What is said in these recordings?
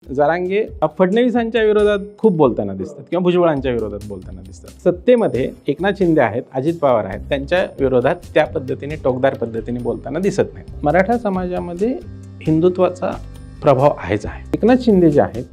जरांगे फडणवीसांच्या विरोधात खूप बोलताना दिसतात किंवा भुजबळांच्या विरोधात बोलताना दिसतात। सत्तेमध्ये एकनाथ शिंदे आहेत, अजित पवार आहेत, त्यांच्या विरोधात त्या पद्धतीने टोकदार पद्धतीने बोलताना दिसत नाही। मराठा समाजामध्ये हिंदुत्वाचा प्रभाव आहेच आहे। एकनाथ शिंदे जे आहेत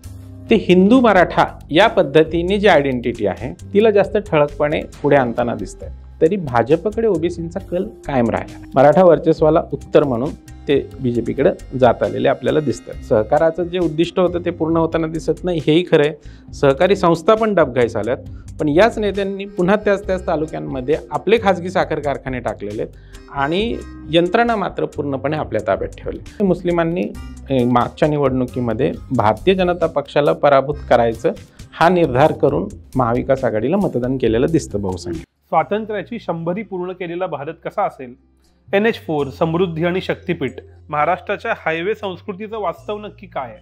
ते हिंदू मराठा या पद्धतीने जी आयडेंटिटी आहे तिला जास्त ठळकपणे पुढे आणताना दिसत आहे। तरी भाजपकडे ओबीसींचा कल कायम राहिला। मराठा वर्चस्वाला उत्तर म्हणून ते बीजेपीकडे जात आलेले आपल्याला दिसतात। सहकाराचं जे उद्दिष्ट होतं ते पूर्ण होताना दिसत नाही, हेही खरं आहे। सहकारी संस्था पण डबघाईस आल्यात, पण याच नेत्यांनी पुन्हा त्याच तालुक्यांमध्ये आपले खाजगी साखर कारखाने टाकलेले आणि यंत्रणा मात्र पूर्णपणे आपल्या ताब्यात ठेवली। मुस्लिमांनी मागच्या निवडणुकीमध्ये भारतीय जनता पक्षाला पराभूत करायचं हा निर्धार करून महाविकास आघाडीला मतदान केलेलं दिसतं बहुसंख्य। स्वातंत्र्याची 100वी पूर्ण केलेला भारत कसा असेल? NH4, समृद्धी आणि शक्तीपीठ, महाराष्ट्राच्या हायवे संस्कृतीचं वास्तव नक्की काय आहे?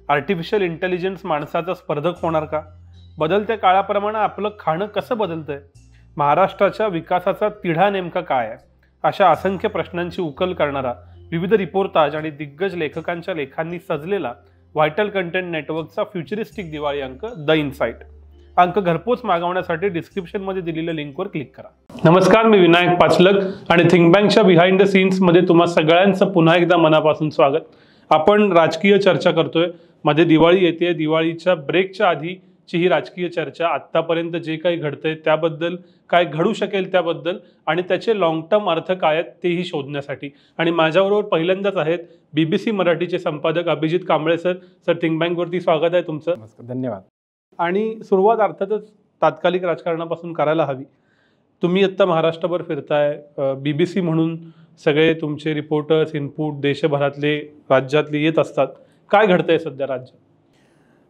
आर्टिफिशियल इंटेलिजन्स माणसाचा स्पर्धक होणार का? बदलत्या काळाप्रमाणे आपलं खाणं कसं बदलतंय? महाराष्ट्राच्या विकासाचा तिढा नेमका काय आहे? अशा असंख्य प्रश्नांची उकल करणारा विविध रिपोर्टाज आणि दिग्गज लेखकांच्या लेखांनी सजलेला व्हायटल कंटेंट नेटवर्कचा फ्युचरिस्टिक दिवाळी अंक द इनसाइट। अंक घरपोच मागवण्यासाठी डिस्क्रिप्शन मध्ये दिलेल्या लिंकवर क्लिक करा। नमस्कार, मी विनायक पाचलक आणि थिंक बँकच्या बिहाइंड द सीन्स मध्ये तुम्हा सगळ्यांचं पुन्हा एकदा मनापासून स्वागत। आपण राजकीय चर्चा करतोय, मध्ये दिवाळी येते, दिवाळीच्या ब्रेकच्या आधीची ही राजकीय चर्चा आतापर्यंत जे काही घडतंय त्याबद्दल, काय घडू शकेल त्याबद्दल आणि त्याचे लॉंग टर्म अर्थ काय आहेत तेही शोधण्यासाठी। आणि माझ्याबरोबर पहिल्यांदाच आहेत BBC मराठीचे संपादक Abhijit Kamble sir. Sir, think बँकवरती स्वागत आहे तुमचं। धन्यवाद। आणि सुरुवात अर्थातच तात्कालिक राजकारणापासून करायला हवी। तुम्ही आत्ता महाराष्ट्रभर फिरताय, BBC म्हणून सगळे तुमचे रिपोर्टर्स, इनपुट देशभरातले राज्यातले येत असतात। काय घडतंय सध्या राज्यात?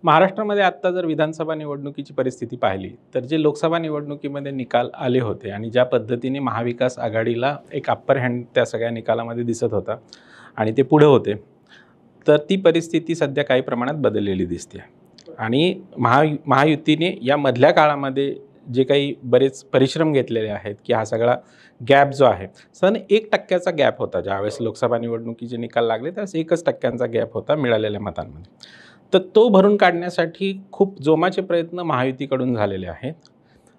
महाराष्ट्रामध्ये आत्ता जर विधानसभा निवडणुकीची परिस्थिती पाहिली तर जे लोकसभा निवडणुकीमध्ये निकाल आले होते आणि ज्या पद्धतीने महाविकास आघाडीला एक अप्पर हँड त्या सगळ्या निकालामध्ये दिसत होता आणि ते पुढे होते, तर ती परिस्थिती सध्या काही प्रमाणात बदललेली दिसते। आणि महायुतीने या मधल्या काळामध्ये जे काही बरेच परिश्रम घेतलेले आहेत की हा सगळा गॅप जो आहे, 1% गॅप होता ज्यावेळेस लोकसभा निवडणुकीचे निकाल लागले त्यावेळेस 1% गॅप होता मिळालेल्या मतांमध्ये, तर तो भरून काढण्यासाठी खूप जोमाचे प्रयत्न महायुतीकडून झालेले आहेत।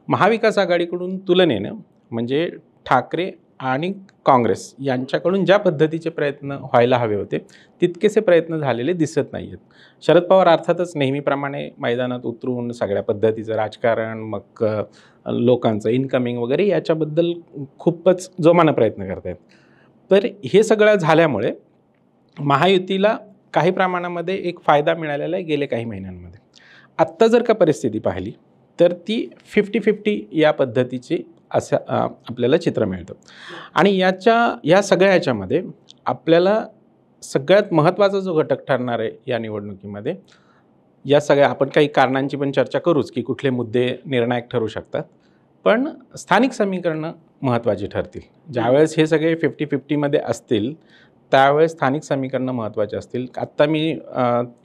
महाविकास आघाडीकडून तुलनेनं म्हणजे ठाकरे आणि काँग्रेस यांच्याकडून ज्या पद्धतीचे प्रयत्न व्हायला हवे होते तितकेसे प्रयत्न झालेले दिसत नाही आहेत। शरद पवार अर्थातच नेहमीप्रमाणे मैदानात उतरून सगळ्या पद्धतीचं राजकारण, मग लोकांचं इन्कमिंग वगैरे याच्याबद्दल खूपच जोमानं प्रयत्न करत आहेत। तर हे सगळं झाल्यामुळे महायुतीला काही प्रमाणामध्ये एक फायदा मिळालेला आहे गेले काही महिन्यांमध्ये। आत्ता जर का परिस्थिती पाहिली तर ती 50-50 या पद्धतीची असं आपल्याला चित्र मिळतं। आणि या सगळ्या याच्यामध्ये आपल्याला सगळ्यात महत्त्वाचा जो घटक ठरणार आहे या निवडणुकीमध्ये, या सगळ्या आपण काही कारणांची पण चर्चा करूच की कुठले मुद्दे निर्णायक ठरू शकतात, पण स्थानिक समीकरणं महत्त्वाची ठरतील। ज्यावेळेस हे सगळे 50-50 मध्ये असतील त्यावेळेस स्थानिक समीकरणं महत्त्वाचे असतील। आत्ता मी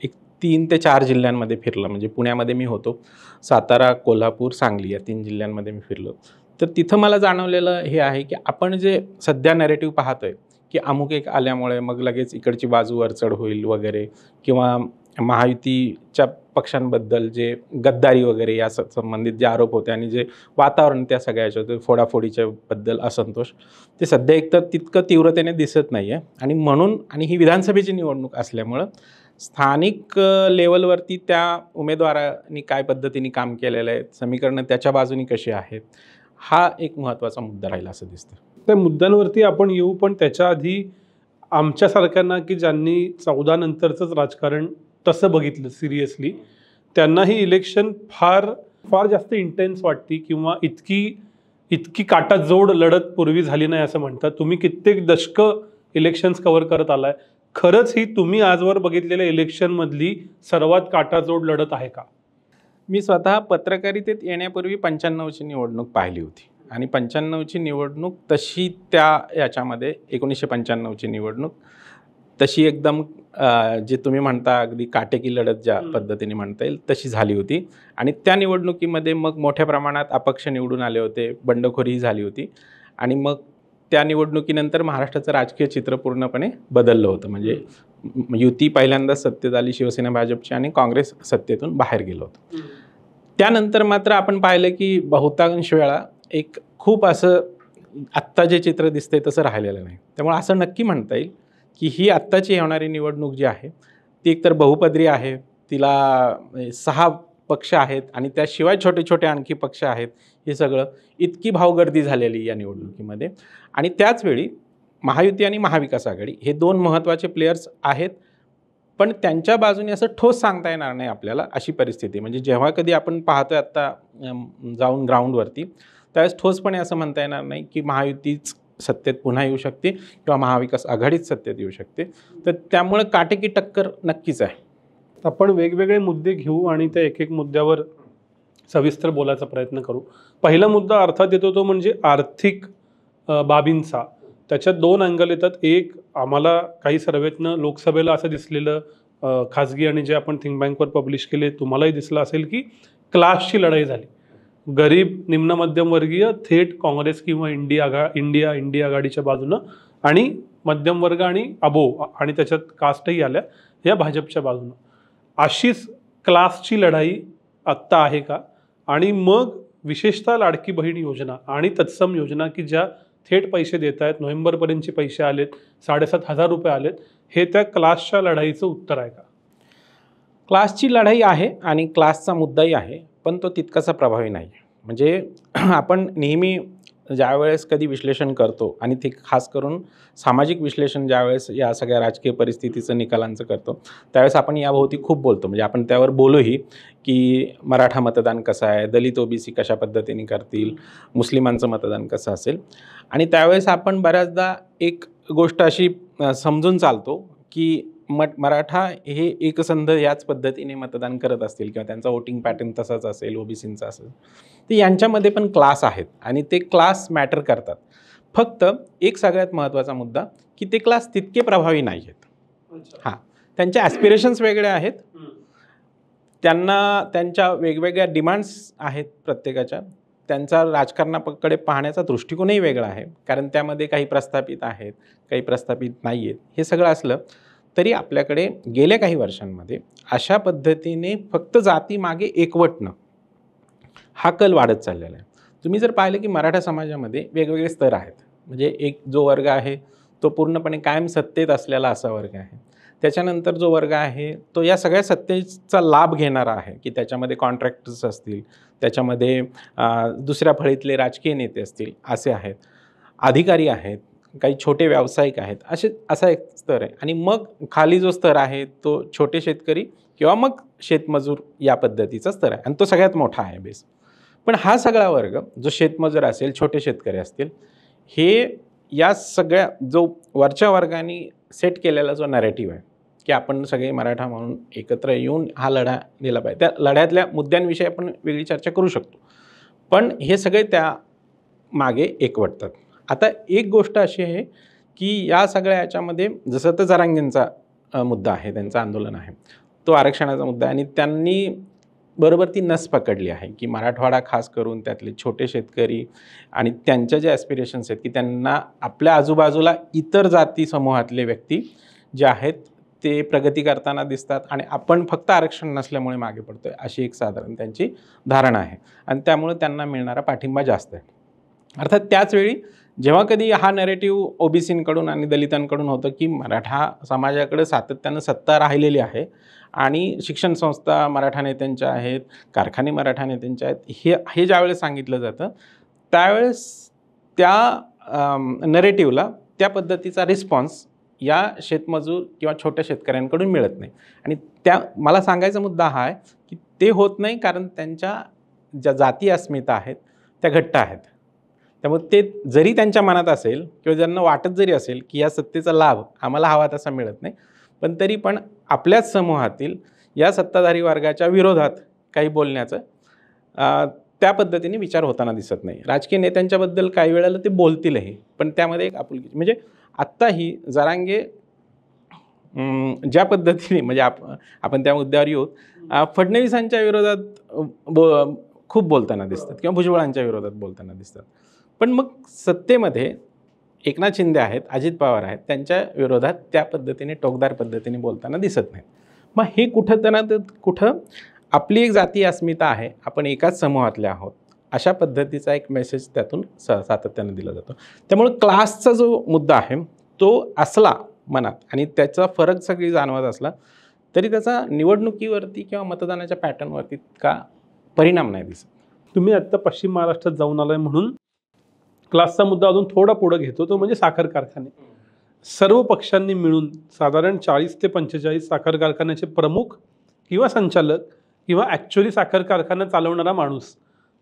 एक 3 ते 4 जिल्ह्यांमध्ये फिरलं, म्हणजे पुण्यामध्ये मी होतो, सातारा, कोल्हापूर, सांगली या 3 जिल्ह्यांमध्ये मी फिरलो। तर तिथं मला जाणवलेलं हे आहे की आपण जे सध्या नॅरेटिव्ह पाहतोय की अमुक एक आल्यामुळे मग लगेच इकडची बाजू वरचढ होईल वगैरे, किंवा महायुतीच्या पक्षांबद्दल जे गद्दारी वगैरे या संबंधित जे आरोप होते आणि जे वातावरण त्या सगळ्याच्या फोडाफोडीच्या बद्दल असंतोष, ते सध्या एकतर तितकं तीव्रतेने दिसत नाही आहे। आणि म्हणून ही विधानसभेची निवडणूक असल्यामुळं स्थानिक लेवलवरती त्या उमेदवारांनी काय पद्धतीने काम केलेलं आहे, समीकरणं त्याच्या बाजूनी कशी आहेत, हा एक महत्त्वाचा मुद्दा राहिला असं दिसतं। त्या मुद्द्यांवरती आपण येऊ, पण त्याच्या आधी आमच्यासारख्यांना की ज्यांनी 14 नंतरचंच राजकारण तसं बघितलं सिरियसली, त्यांना ही इलेक्शन फार जास्त इंटेन्स वाटती किंवा इतकी काटाजोड लढत पूर्वी झाली नाही असं म्हणतात। तुम्ही कित्येक दशकं इलेक्शन्स कव्हर करत आलाय, खरंच ही तुम्ही आजवर बघितलेल्या इलेक्शनमधली सर्वात काटाजोड लढत आहे का? मी स्वतः पत्रकारितेत येण्यापूर्वी 95ची निवडणूक पाहिली होती आणि 95ची निवडणूक तशी त्या याच्यामध्ये 1995ची निवडणूक तशी एकदम जे तुम्ही म्हणता अगदी काटेकी लढत ज्या पद्धतीने म्हणता येईल तशी झाली होती। आणि त्या निवडणुकीमध्ये मग मोठ्या प्रमाणात अपक्ष निवडून आले होते, बंडखोरीही झाली होती आणि मग त्या निवडणुकीनंतर महाराष्ट्राचं राजकीय चित्र पूर्णपणे बदललं होतं. म्हणजे युती पहिल्यांदाच सत्तेत आली शिवसेना भाजपची आणि काँग्रेस सत्तेतून बाहेर गेलं होतं. त्यानंतर मात्र आपण पाहिलं की बहुतांश वेळा एक खूप असं आत्ता जे चित्र दिसतंय तसं राहिलेलं नाही. त्यामुळे असं नक्की म्हणता येईल की ही आत्ताची होणारी निवडणूक जी आहे ती एकतर बहुपदरी आहे, तिला 6 पक्ष आहेत आणि त्याशिवाय छोटे छोटे आणखी पक्ष आहेत. हे सगळं इतकी भावगर्दी झालेली या निवडणुकीमध्ये. आणि त्याचवेळी महायुती आणि महाविकास आघाडी हे 2 महत्त्वाचे प्लेयर्स आहेत, पण त्यांच्या बाजूने असं ठोस सांगता येणार नाही आपल्याला अशी परिस्थिती. म्हणजे जेव्हा कधी आपण पाहतोय आत्ता जाऊन ग्राउंडवरती, त्यावेळेस ठोसपणे असं म्हणता येणार नाही की महायुतीच सत्तेत पुन्हा येऊ शकते किंवा महाविकास आघाडीच सत्तेत येऊ शकते. तर त्यामुळे काटेकी टक्कर नक्कीच आहे. आपण वेगवेगळे मुद्दे घेऊ आणि त्या एक एक मुद्द्यावर सविस्तर बोलायचा प्रयत्न करू. पहिला मुद्दा अर्थात येतो तो म्हणजे आर्थिक बाबींचा. त्याच्यात 2 अँगल येतात. एक, आम्हाला काही सर्वेतनं लोकसभेला असं दिसलेलं खाजगी आणि जे आपण थिंक बँकवर पब्लिश केले तुम्हालाही दिसलं असेल की क्लासची लढाई झाली. गरीब निम्न मध्यमवर्गीय थेट काँग्रेस किंवा इंडिया आघाडीच्या बाजूनं आणि मध्यमवर्ग आणि अबोव आणि त्याच्यात कास्टही आल्या या भाजपच्या बाजूनं. अशीच क्लासची लढाई आत्ता आहे का? आणि मग विशेषतः लाडकी बहीण योजना आणि तत्सम योजना की ज्या थेट पैसे देत आहेत, नोव्हेंबरपर्यंतचे पैसे आलेत, 7,500 रुपये आलेत, हे त्या क्लासच्या लढाईचं उत्तर आहे का? क्लासची लढाई आहे आणि क्लासचा मुद्दाही आहे, पण तो तितकासा प्रभावी नाही. म्हणजे आपण नेहमी ज्यावेळेस कधी विश्लेषण करतो आणि ते खास करून सामाजिक विश्लेषण ज्यावेळेस या सगळ्या राजकीय परिस्थितीचं निकालांचं करतो त्यावेळेस आपण याभोवती खूप बोलतो. म्हणजे आपण त्यावर बोलूही की मराठा मतदान कसं आहे, दलित ओबीसी कशा पद्धतीने करतील, मुस्लिमांचं मतदान कसं असेल. आणि त्यावेळेस आपण बऱ्याचदा एक गोष्ट अशी समजून चालतो की मराठा हे एकसंध याच पद्धतीने मतदान करत असतील किंवा त्यांचा वोटिंग पॅटर्न तसाच असेल, ओबीसींचा असेल. तर यांच्यामध्ये पण क्लास आहेत आणि ते क्लास मॅटर करतात. फक्त एक सगळ्यात महत्त्वाचा मुद्दा की ते क्लास तितके प्रभावी नाही आहेत. हां, त्यांचे ॲस्पिरेशन्स वेगळे आहेत, त्यांना त्यांच्या वेगवेगळ्या डिमांड्स आहेत प्रत्येकाच्या, त्यांचा राजकारणाकडे पाहण्याचा दृष्टिकोनही वेगळा आहे. कारण त्यामध्ये काही प्रस्थापित आहेत, काही प्रस्थापित नाही आहेत. हे सगळं असलं तरी आपल्याकडे गेल्या काही वर्षांमध्ये अशा पद्धतीने फक्त जातीमागे एकवटणं हा कल वाढत चाललेला आहे. तुम्ही जर पाहिलं की मराठा समाजामध्ये वेगवेगळे स्तर आहेत. म्हणजे एक जो वर्ग आहे तो पूर्णपणे कायम सत्तेत असलेला असा वर्ग आहे. त्याच्यानंतर जो वर्ग आहे तो या सगळ्या सत्तेचा लाभ घेणारा आहे की त्याच्यामध्ये कॉन्ट्रॅक्टर्स असतील, त्याच्यामध्ये दुसऱ्या फळीतले राजकीय नेते असतील, असे आहेत, अधिकारी आहेत, काही छोटे व्यावसायिक आहेत, असा एक स्तर आहे. आणि मग खाली जो स्तर आहे तो छोटे शेतकरी किंवा मग शेतमजूर या पद्धतीचा स्तर आहे आणि तो सगळ्यात मोठा आहे बेस. पण हा सगळा वर्ग जो शेतमजूर असेल, छोटे शेतकरी असतील, हे या सगळ्या जो वरच्या वर्गाने सेट केलेला जो नॅरेटिव्ह आहे की आपण सगळे मराठा म्हणून एकत्र येऊन हा लढा दिला पाहिजे, त्या लढ्यातल्या मुद्द्यांविषयी आपण वेगळी चर्चा करू शकतो. पण हे सगळे त्या मागे एकवटतात. आता एक गोष्ट अशी आहे की या सगळ्या याच्यामध्ये जसं तर जरांगेंचा मुद्दा आहे, त्यांचं आंदोलन आहे, तो आरक्षणाचा मुद्दा आहे आणि त्यांनी बरोबर ती नस पकडली आहे की मराठवाडा खास करून त्यातले छोटे शेतकरी आणि त्यांच्या जे ॲस्पिरेशन्स आहेत की त्यांना आपल्या आजूबाजूला इतर जाती समूहातले व्यक्ती जे आहेत ते प्रगती करताना दिसतात आणि आपण फक्त आरक्षण नसल्यामुळे मागे पडतोय अशी एक साधारण त्यांची धारणा आहे आणि त्यामुळे त्यांना मिळणारा पाठिंबा जास्त आहे. अर्थात त्याचवेळी जेव्हा कधी हा नॅरेटिव्ह ओबीसींकडून आणि दलितांकडून होतं की मराठा समाजाकडे सातत्यानं सत्ता राहिलेली आहे आणि शिक्षण संस्था मराठा नेत्यांच्या आहेत, कारखाने मराठा नेत्यांच्या आहेत, हे ज्यावेळेस सांगितलं जातं त्यावेळेस त्या नॅरेटिव्हला त्या पद्धतीचा रिस्पॉन्स या शेतमजूर किंवा छोट्या शेतकऱ्यांकडून मिळत नाही. आणि मला सांगायचा मुद्दा हा आहे की ते होत नाही कारण त्यांच्या ज्या जाती अस्मिता आहेत त्या घट्ट आहेत. त्यामुळे ते जरी त्यांच्या मनात असेल किंवा ज्यांना वाटत जरी असेल की या सत्तेचा लाभ आम्हाला हवा तसा मिळत नाही, पण तरी पण आपल्याच समूहातील या सत्ताधारी वर्गाच्या विरोधात काही बोलण्याचं त्या पद्धतीने विचार होताना दिसत नाही. राजकीय नेत्यांच्याबद्दल काही वेळेला ते बोलतीलही, पण त्यामध्ये एक आपुलकी म्हणजे आत्ताही जरांगे ज्या पद्धतीने म्हणजे आपण त्या मुद्द्यावर येऊ, फडणवीसांच्या विरोधात खूप बोलताना दिसतात किंवा भुजबळांच्या विरोधात बोलताना दिसतात. पण मग सत्तेमध्ये एकनाथ शिंदे आहेत, अजित पवार आहेत, त्यांच्या विरोधात त्या पद्धतीने टोकदार पद्धतीने बोलताना दिसत नाही. मग हे कुठं आपली एक जातीय अस्मिता आहे, आपण एकाच समूहातले आहोत, अशा पद्धतीचा एक मेसेज त्यातून सातत्याने दिला जातो. त्यामुळे क्लासचा जो मुद्दा आहे तो असला मनात आणि त्याचा फरक सगळी जाणवत असला तरी त्याचा निवडणुकीवरती किंवा मतदानाच्या पॅटर्नवरती का परिणाम नाही दिसत. तुम्ही आत्ता पश्चिम महाराष्ट्रात जाऊन आलाय म्हणून क्लासचा मुद्दा अजून थोडा पुढे घेतो, तो म्हणजे साखर कारखाने. सर्व पक्षांनी मिळून साधारण 40 ते 45 साखर कारखान्याचे प्रमुख किंवा संचालक किंवा ॲक्च्युअली साखर कारखाना चालवणारा माणूस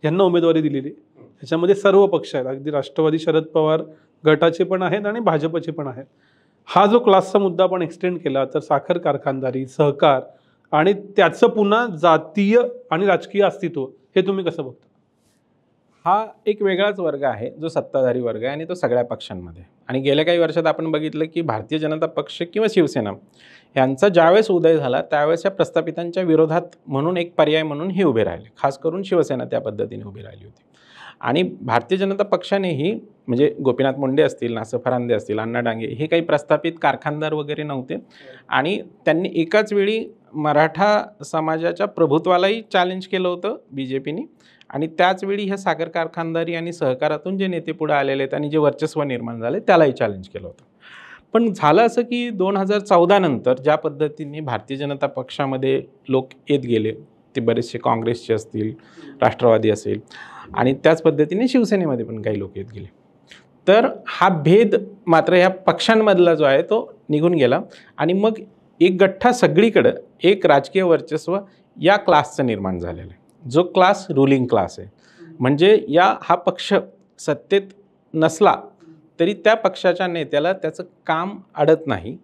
यांना उमेदवारी दिलेली. त्याच्यामध्ये सर्व पक्ष आहेत, अगदी राष्ट्रवादी शरद पवार गटाचे पण आहेत आणि भाजपचे पण आहेत. हा जो क्लासचा मुद्दा आपण एक्सटेंड केला तर साखर कारखानदारी, सहकार आणि त्याचं पुन्हा जातीय आणि राजकीय अस्तित्व हे तुम्ही कसं बघता? हा एक वेगळाच वर्ग आहे जो सत्ताधारी वर्ग आहे आणि तो सगळ्या पक्षांमध्ये. आणि गेल्या काही वर्षात आपण बघितलं की भारतीय जनता पक्ष किंवा शिवसेना यांचा ज्यावेळेस उदय झाला त्यावेळेस या प्रस्थापितांच्या विरोधात म्हणून एक पर्याय म्हणून हे उभे राहिले. खास करून शिवसेना त्या पद्धतीने उभी राहिली होती. आणि भारतीय जनता पक्षानेही म्हणजे गोपीनाथ मुंडे असतील, नासर फरांदे असतील, अण्णा डांगे हे काही प्रस्थापित कारखानदार वगैरे नव्हते आणि त्यांनी एकाच वेळी मराठा समाजाच्या प्रभुत्वालाही चॅलेंज केलं होतं BJPने आणि त्याचवेळी ह्या साखर कारखानदारी आणि सहकारातून जे नेते पुढे आलेले आहेत आणि जे वर्चस्व निर्माण झाले त्यालाही चॅलेंज केलं होतं. पण झालं असं की 2014 नंतर ज्या पद्धतीने भारतीय जनता पक्षामध्ये लोक येत गेले ते बरेचसे काँग्रेसचे असतील, राष्ट्रवादी असेल आणि त्याच पद्धतीने शिवसेनेमध्ये पण काही लोक येत गेले, तर हा भेद मात्र ह्या पक्षांमधला जो आहे तो निघून गेला आणि मग एक गठ्ठा सगळीकडं एक राजकीय वर्चस्व या क्लासचं निर्माण झालेलं आहे, जो क्लास रुलिंग क्लास आहे. म्हणजे हा पक्ष सत्तेत नसला तरी त्या पक्षाच्या नेत्याला त्याचं काम अडत नाही.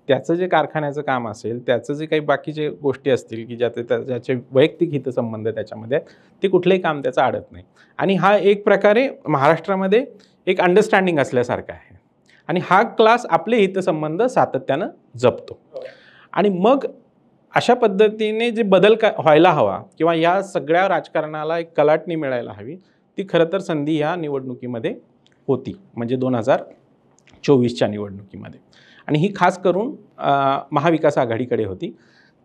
त्याचं जे कारखान्याचं काम असेल, त्याचं जे काही बाकीचे गोष्टी असतील की ज्याचे वैयक्तिक हितसंबंध त्याच्यामध्ये आहेत, ते कुठलंही काम त्याचं अडत नाही. आणि हा एक प्रकारे महाराष्ट्रामध्ये एक अंडरस्टँडिंग असल्यासारखं आहे आणि हा क्लास आपले हितसंबंध सातत्यानं जपतो. आणि मग अशा पद्धतीने जे बदल व्हायला हवा किंवा या सगळ्या राजकारणाला एक कलाटणी मिळायला हवी, ती खरं तर संधी ह्या निवडणुकीमध्ये होती, म्हणजे 2024च्या निवडणुकीमध्ये. आणि ही खास करून महाविकास आघाडीकडे होती.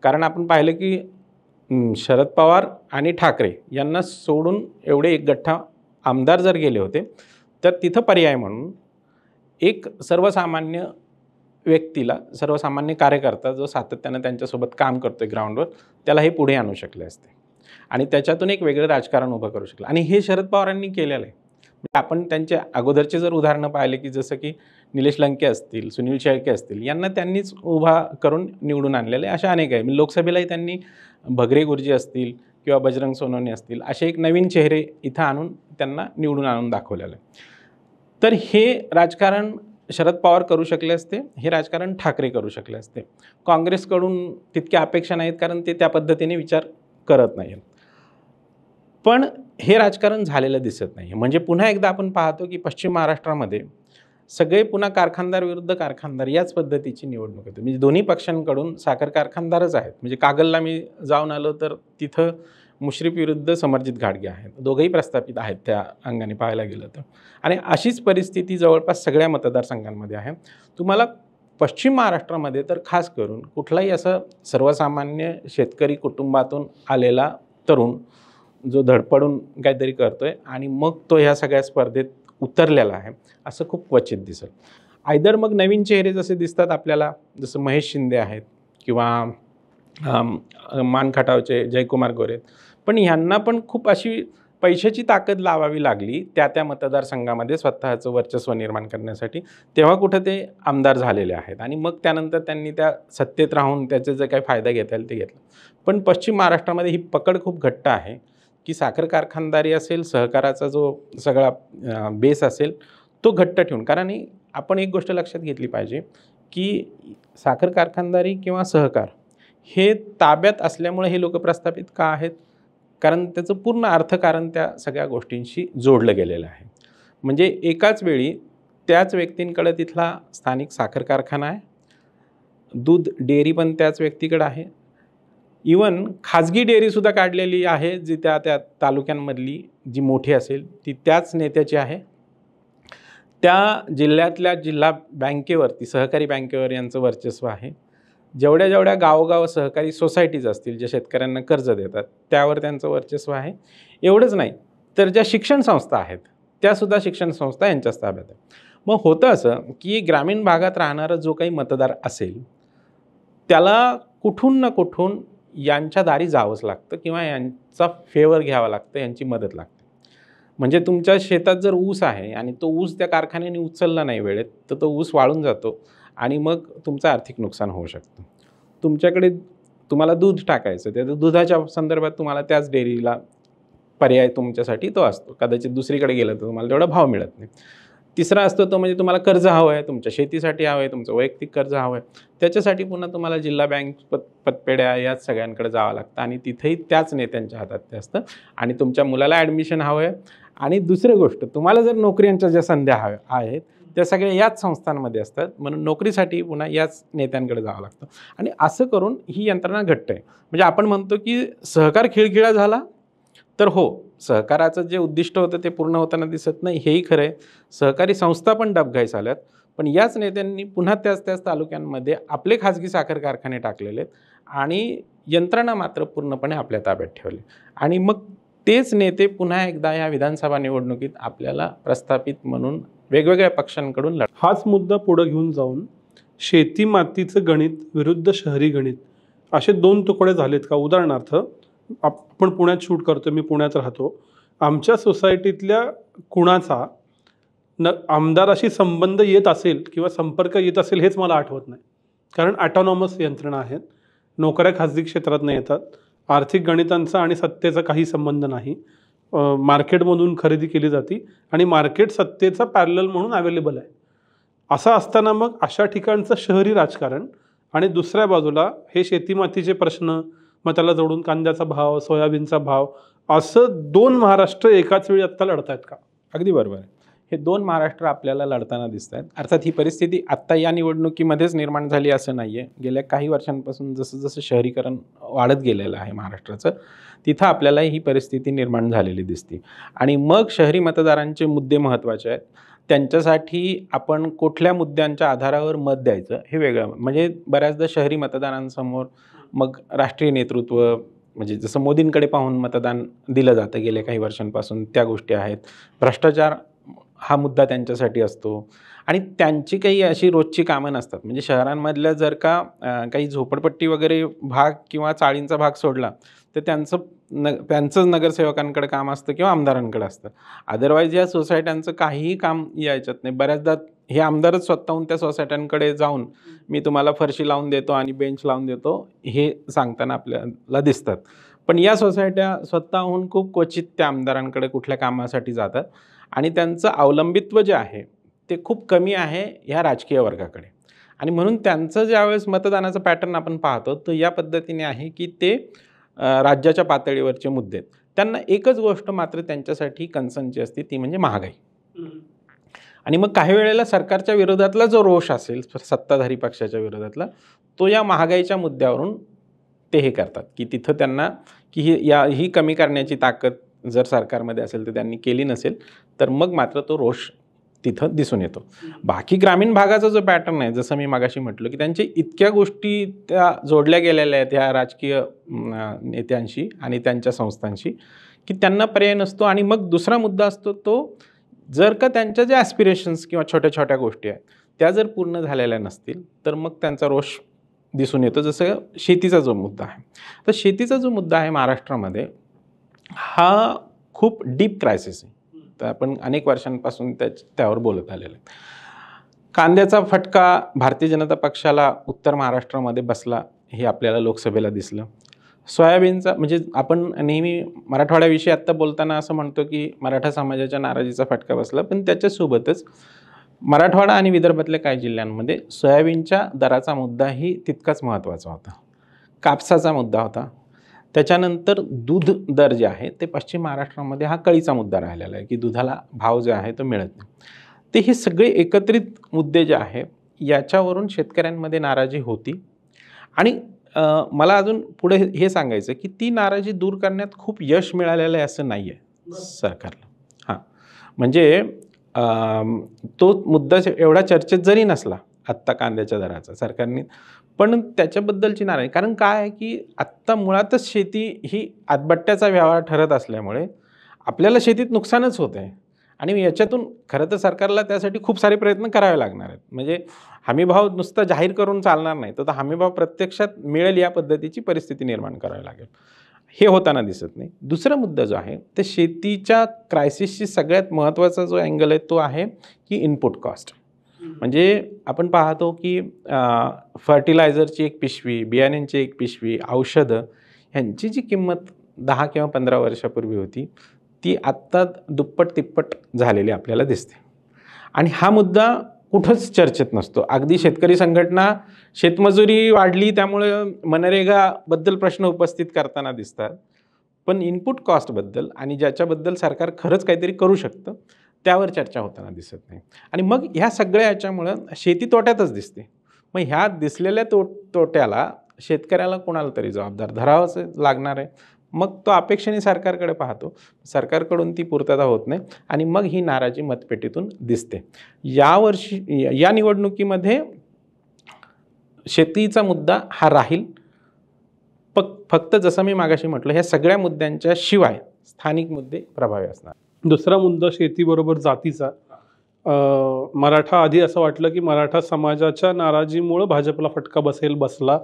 कारण आपण पाहिलं की शरद पवार आणि ठाकरे यांना सोडून एवढे एक गठ्ठा आमदार जर गेले होते तर तिथं पर्याय म्हणून एक सर्वसामान्य व्यक्तीला, सर्वसामान्य कार्यकर्ता जो सातत्यानं त्यांच्यासोबत काम करतोय ग्राउंडवर, त्याला हे पुढे आणू शकले असते आणि त्याच्यातून एक वेगळं राजकारण उभं करू शकलं. आणि हे शरद पवारांनी केलेलं आहे. आपण त्यांच्या अगोदरचे जर उदाहरणं पाहिले की जसं की निलेश लंके असतील, सुनील शेळके असतील, यांना त्यांनीच उभा करून निवडून आणलेले अशा अनेक आहे. लोकसभेलाही त्यांनी भगरे गुरुजी असतील किंवा बजरंग सोनवणे असतील असे एक नवीन चेहरे इथं आणून त्यांना निवडून आणून दाखवलेलं आहे. तर हे राजकारण शरद पवार करू शकले असते, हे राजकारण ठाकरे करू शकले असते. काँग्रेसकडून तितक्या अपेक्षा नाहीत कारण ते त्या पद्धतीने विचार करत नाहीत. पण हे राजकारण झालेलं दिसत नाही. म्हणजे पुन्हा एकदा आपण पाहतो की पश्चिम महाराष्ट्रामध्ये सगळे पुन्हा कारखानदार विरुद्ध कारखानदार याच पद्धतीची निवडणूक होते. म्हणजे दोन्ही पक्षांकडून साखर कारखानदारच आहेत. म्हणजे कागलला मी जाऊन आलो तर तिथं मुश्रीफ विरुद्ध समरजित घाटगे आहेत, दोघंही प्रस्थापित आहेत त्या अंगाने पाहायला गेलं तर. आणि अशीच परिस्थिती जवळपास सगळ्या मतदारसंघांमध्ये आहे. तुम्हाला पश्चिम महाराष्ट्रामध्ये तर खास करून कुठलाही असं सर्वसामान्य शेतकरी कुटुंबातून आलेला तरुण जो धडपडून काहीतरी करतोय आणि मग तो ह्या सगळ्या स्पर्धेत उतरलेला आहे असं खूप क्वचित दिसेल. आयदर मग नवीन चेहरे जसे दिसतात आपल्याला, जसं महेश शिंदे आहेत किंवा मान खटावचे जयकुमार गोरे, पण ह्यांना पण खूप अशी पैशाची ताकद लावावी लागली त्या मतदारसंघामध्ये स्वतःचं वर्चस्व निर्माण करण्यासाठी, तेव्हा कुठं ते आमदार झालेले आहेत आणि मग त्यानंतर त्यांनी त्या सत्तेत राहून त्याचे जे काही फायदा घेता येईल ते घेतला. पण पश्चिम महाराष्ट्रामध्ये ही पकड खूप घट्ट आहे की साखर कारखानदारी असेल, सहकाराचा जो सगळा बेस असेल तो घट्ट ठेवून. कारण आपण एक गोष्ट लक्षात घेतली पाहिजे की साखर कारखानदारी किंवा सहकार हे ताब्यात असल्यामुळे हे लोक प्रस्थापित का आहेत, कारण त्याचं पूर्ण अर्थकारण त्या सगळ्या गोष्टींशी जोडलं गेलेलं आहे. म्हणजे एकाच वेळी त्याच व्यक्तींकडे तिथला स्थानिक साखर कारखाना आहे, दूध डेअरी पण त्याच व्यक्तीकडे आहे, इवन खाजगी डेअरीसुद्धा काढलेली आहे जी त्या तालुक्यांमधली जी मोठी असेल ती त्याच नेत्याची आहे. त्या जिल्ह्यातल्या जिल्हा बँकेवरती, सहकारी बँकेवर यांचं वर्चस्व आहे. जेवढ्या जेवढ्या गावोगाव सहकारी सोसायटीज असतील, जे शेतकऱ्यांना कर्ज देतात, त्यावर त्यांचं वर्चस्व आहे. एवढंच नाही, तर ज्या शिक्षण संस्था आहेत, त्यासुद्धा शिक्षण संस्था यांच्याच ताब्यात आहे. मग होतं असं, की ग्रामीण भागात राहणारा जो काही मतदार असेल, त्याला कुठून ना कुठून यांच्या दारी जावंच लागतं किंवा यांचा फेवर घ्यावा लागतं, यांची मदत लागते. म्हणजे तुमच्या शेतात जर ऊस आहे आणि तो ऊस त्या कारखान्याने उचलला नाही वेळेत, तर तो ऊस वाळून जातो आणि मग तुमचं आर्थिक नुकसान होऊ शकतं. तुमच्याकडे तुम्हाला दूध टाकायचं, त्या दुधाच्या संदर्भात तुम्हाला त्याच डेअरीला पर्याय तुमच्यासाठी तो असतो. कदाचित दुसरीकडे गेलं तर तुम्हाला तेवढा भाव मिळत नाही. तिसरा असतो तो म्हणजे तुम्हाला कर्ज हवं आहे, तुमच्या शेतीसाठी हवं आहे, तुमचं वैयक्तिक कर्ज हवं आहे. त्याच्यासाठी पुन्हा तुम्हाला जिल्हा बँक पतपेढ्या याच सगळ्यांकडे जावं लागतं आणि तिथेही त्याच नेत्यांच्या हातात ते असतं. आणि तुमच्या मुलाला ॲडमिशन हवं आहे. आणि दुसरी गोष्ट, तुम्हाला जर नोकऱ्यांच्या ज्या संध्या हव्या आहेत त्या सगळ्या याच संस्थांमध्ये असतात, म्हणून नोकरीसाठी पुन्हा याच नेत्यांकडे जावं लागतं. आणि असं करून ही यंत्रणा घट्ट आहे. म्हणजे आपण म्हणतो की सहकार खिळखिळा झाला, तर हो, सहकाराचं जे उद्दिष्ट होतं ते पूर्ण होताना दिसत नाही, हेही खरं आहे. सहकारी संस्था पण डबघाईस आल्यात, पण याच नेत्यांनी पुन्हा त्याच तालुक्यांमध्ये आपले खाजगी साखर कारखाने टाकलेले आहेत आणि यंत्रणा मात्र पूर्णपणे आपल्या ताब्यात ठेवली. आणि मग तेच नेते पुन्हा एकदा या विधानसभा निवडणुकीत आपल्याला प्रस्थापित म्हणून वेगवेगळ्या पक्षांकडून हाच मुद्दा पुढे घेऊन जाऊन शेती मातीचं गणित विरुद्ध शहरी गणित असे दोन तुकडे झालेत का? उदाहरणार्थ, आपण पुण्यात शूट करतो, मी पुण्यात राहतो. आमच्या सोसायटीतल्या कुणाचा आमदाराशी संबंध येत असेल किंवा संपर्क येत असेल हेच मला आठवत नाही. कारण ॲटॉनॉमस यंत्रणा आहेत, नोकऱ्या खाजगी क्षेत्रात नाही येतात, आर्थिक गणितांचा आणि सत्तेचा काही संबंध नाही, मार्केटमधून खरेदी केली जाते आणि मार्केट सत्तेचा पॅरलल म्हणून अवेलेबल आहे. असं असताना मग अशा ठिकाणचं शहरी राजकारण आणि दुसऱ्या बाजूला हे शेतीमातीचे प्रश्न, मग त्याला जोडून कांद्याचा भाव, सोयाबीनचा भाव, असं दोन महाराष्ट्र एकाच वेळी आत्ता लढत आहेत का? अगदी बरोबर आहे. हे दोन महाराष्ट्र आपल्याला लढताना दिसत आहेत. अर्थात ही परिस्थिती आत्ता या निवडणुकीमध्येच निर्माण झाली असं नाही आहे. गेल्या काही वर्षांपासून जसं जसं शहरीकरण वाढत गेलेलं आहे महाराष्ट्राचं, तिथं आपल्याला ही परिस्थिती निर्माण झालेली दिसते. आणि मग शहरी मतदारांचे मुद्दे महत्त्वाचे आहेत. त्यांच्यासाठी आपण कुठल्या मुद्द्यांच्या आधारावर मत द्यायचं हे वेगळं. म्हणजे बऱ्याचदा शहरी मतदारांसमोर मग राष्ट्रीय नेतृत्व, म्हणजे जसं मोदींकडे पाहून मतदान दिलं जातं गेल्या काही वर्षांपासून, त्या गोष्टी आहेत. भ्रष्टाचार हा मुद्दा त्यांच्यासाठी असतो आणि त्यांची काही अशी रोजची कामं नसतात. म्हणजे शहरांमधल्या जर का काही झोपडपट्टी वगैरे भाग किंवा चाळींचा भाग सोडला तर त्यांचंच नगरसेवकांकडे काम असतं किंवा आमदारांकडे असतं. अदरवाईज या सोसायट्यांचं काहीही काम यायच्यात नाही. बऱ्याचदा हे आमदारच स्वतःहून त्या सोसायट्यांकडे जाऊन मी तुम्हाला फरशी लावून देतो आणि बेंच लावून देतो हे सांगताना आपल्याला दिसतात. पण या सोसायट्या स्वतःहून खूप क्वचित त्या आमदारांकडे कुठल्या कामासाठी जातात आणि त्यांचं अवलंबित्व जे आहे ते खूप कमी आहे ह्या राजकीय वर्गाकडे. आणि म्हणून त्यांचं ज्यावेळेस मतदानाचं पॅटर्न आपण पाहतो तर या पद्धतीने आहे की ते राज्याच्या पातळीवरचे मुद्दे, त्यांना एकच गोष्ट मात्र त्यांच्यासाठी कन्सर्नची असते, ती म्हणजे महागाई. आणि मग काही वेळेला सरकारच्या विरोधातला जो रोष असेल सत्ताधारी पक्षाच्या विरोधातला, तो या महागाईच्या मुद्द्यावरून ते हे करतात की तिथं त्यांना की ही कमी करण्याची ताकद जर सरकारमध्ये असेल तर त्यांनी केली नसेल, तर मग मात्र तो रोष तिथं दिसून येतो. बाकी ग्रामीण भागाचा जो पॅटर्न आहे, जसं मी मागाशी म्हटलं की त्यांच्या इतक्या गोष्टी त्या जोडल्या गेलेल्या आहेत ह्या राजकीय नेत्यांशी आणि त्यांच्या संस्थांशी की त्यांना पर्याय नसतो. आणि मग दुसरा मुद्दा असतो तो, जर का त्यांच्या ज्या ॲस्पिरेशन्स किंवा छोट्या छोट्या गोष्टी आहेत त्या जर पूर्ण झालेल्या नसतील तर मग त्यांचा रोष दिसून येतो. जसं शेतीचा जो मुद्दा आहे, तर शेतीचा जो मुद्दा आहे महाराष्ट्रामध्ये हा खूप डीप क्रायसिस आहे. तर आपण अनेक वर्षांपासून त्यावर बोलत आलेलं आहे. कांद्याचा फटका भारतीय जनता पक्षाला उत्तर महाराष्ट्रामध्ये बसला हे आपल्याला लोकसभेला दिसलं. सोयाबीनचा, म्हणजे आपण नेहमी मराठवाड्याविषयी आत्ता बोलताना असं म्हणतो की मराठा समाजाच्या नाराजीचा फटका बसला, पण त्याच्यासोबतच मराठवाडा आणि विदर्भातल्या काही जिल्ह्यांमध्ये सोयाबीनच्या दराचा मुद्दाही तितकाच महत्त्वाचा होता. कापसाचा मुद्दा होता. त्याच्यानंतर दूध दर जे आहे ते पश्चिम महाराष्ट्रामध्ये हा कळीचा मुद्दा राहिलेला आहे की दुधाला भाव जो आहे तो मिळत नाही. ते हे सगळे एकत्रित मुद्दे जे आहे याच्यावरून शेतकऱ्यांमध्ये नाराजी होती. आणि मला अजून पुढे हे सांगायचं की ती नाराजी दूर करण्यात खूप यश मिळालेलं आहे असं नाही आहे सरकारला. हां, म्हणजे तो मुद्दा एवढा चर्चेत जरी नसला आत्ता कांद्याच्या दराचा सरकारने, पण त्याच्याबद्दलची नाराजी, कारण काय आहे की आत्ता मुळातच शेती ही आतबट्ट्याचा व्यवहार ठरत असल्यामुळे आपल्याला शेतीत नुकसानच होत आहे आणि याच्यातून खरं तर सरकारला त्यासाठी खूप सारे प्रयत्न करावे लागणार आहेत. म्हणजे हमीभाव नुसतं जाहीर करून चालणार नाही, तर हमीभाव प्रत्यक्षात मिळेल या पद्धतीची परिस्थिती निर्माण करावी लागेल. हे होताना दिसत नाही. दुसरा मुद्दा जो आहे ते शेतीच्या क्रायसिसची सगळ्यात महत्त्वाचा जो अँगल आहे तो आहे की इनपुट कॉस्ट. म्हणजे आपण पाहतो की फर्टिलायझरची एक पिशवी, बियाण्यांची एक पिशवी, औषधं ह्यांची जी किंमत 10 किंवा 15 वर्षापूर्वी होती ती आत्ता दुप्पट तिप्पट झालेली आपल्याला दिसते. आणि हा मुद्दा कुठंच चर्चेत नसतो. अगदी शेतकरी संघटना शेतमजुरी वाढली त्यामुळे मनरेगाबद्दल प्रश्न उपस्थित करताना दिसतात, पण इनपुट कॉस्टबद्दल आणि ज्याच्याबद्दल सरकार खरंच काहीतरी करू शकतं त्यावर चर्चा होताना दिसत नाही. आणि मग ह्या सगळ्या याच्यामुळं शेती तोट्यातच दिसते. मग ह्या दिसलेल्या तोट्याला शेतकऱ्याला कोणाला तरी जबाबदार धरावंच लागणार आहे. मग तो अपेक्षेने सरकारकडे पाहतो, सरकारकडून ती पूर्तता होत नाही आणि मग ही नाराजी मतपेटीतून दिसते. यावर्षी या निवडणुकीमध्ये शेतीचा मुद्दा हा राहील. फक्त जसं मी मागाशी म्हटलं ह्या सगळ्या मुद्द्यांच्या शिवाय स्थानिक मुद्दे प्रभावी असणार. दुसरा मुद्दा शेतीबरोबर जातीचा. मराठा आधी असं वाटलं की मराठा समाजाच्या नाराजीमुळं भाजपला फटका बसला,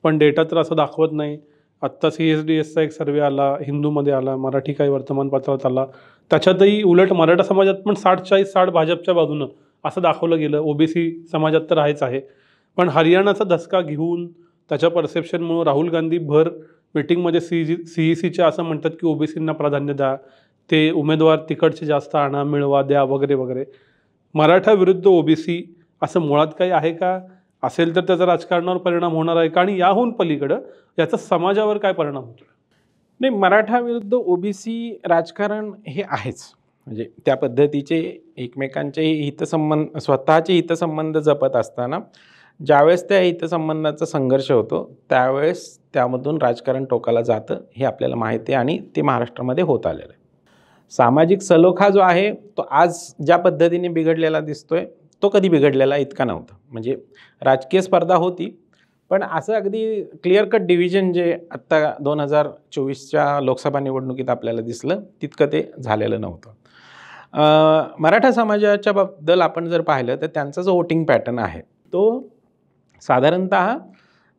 पण डेटा तर असं दाखवत नाही. आत्ता CSDSचा एक सर्वे आला, हिंदूमध्ये आला, मराठी काही वर्तमानपत्रात आला, त्याच्यातही उलट मराठा समाजात पण 60-40-60 भाजपच्या बाजूनं असं दाखवलं गेलं. OBC समाजात तर आहेच आहे, पण हरियाणाचा धसका घेऊन त्याच्या परसेप्शनमुळं राहुल गांधी भर मीटिंगमध्ये CECच्या असं म्हणतात की OBCंना प्राधान्य द्या, ते उमेदवार तिकडचे जास्त आणा, मिळवा, द्या वगैरे वगैरे. मराठा विरुद्ध OBC असं मुळात काही आहे का? असेल तर त्याचा राजकारणावर परिणाम होणार आहे का? आणि याहून पलीकडं याचा समाजावर काय परिणाम होतो? नाही, मराठा विरुद्ध OBC राजकारण हे आहेच. म्हणजे त्या पद्धतीचे एकमेकांचे हितसंबंध, स्वतःचे हितसंबंध जपत असताना ज्यावेळेस त्या हितसंबंधाचा संघर्ष होतो त्यावेळेस त्यामधून राजकारण टोकाला जातं हे आपल्याला माहिती आहे आणि ते महाराष्ट्रामध्ये होत आलेलं आहे. सामाजिक सलोखा जो आहे तो आज ज्या पद्धतीने बिघडलेला दिसतोय तो कधी बिघडलेला इतका नव्हता. म्हणजे राजकीय स्पर्धा होती, पण असं अगदी क्लिअर कट डिव्हिजन जे आत्ता 2024च्या लोकसभा निवडणुकीत आपल्याला दिसलं तितकं ते झालेलं नव्हतं. मराठा समाजाच्या बद्दल आपण जर पाहिलं तर त्यांचा जो वोटिंग पॅटर्न आहे तो साधारणतः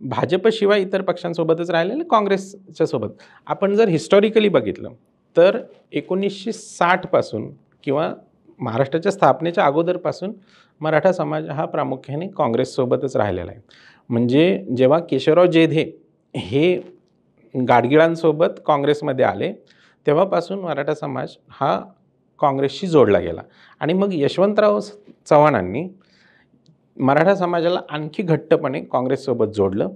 भाजपशिवाय इतर पक्षांसोबतच राहिलेलं, काँग्रेसच्या सोबत. आपण जर हिस्टॉरिकली बघितलं तर 1960 पासून किंवा महाराष्ट्राच्या स्थापनेच्या अगोदरपासून मराठा समाज हा प्रामुख्याने काँग्रेससोबतच राहिलेला आहे. म्हणजे जेव्हा केशवराव जेधे हे गाडगिळांसोबत काँग्रेसमध्ये आले तेव्हापासून मराठा समाज हा काँग्रेसशी जोडला गेला. आणि मग यशवंतराव चव्हाणांनी मराठा समाजाला आणखी घट्टपणे काँग्रेससोबत जोडलं.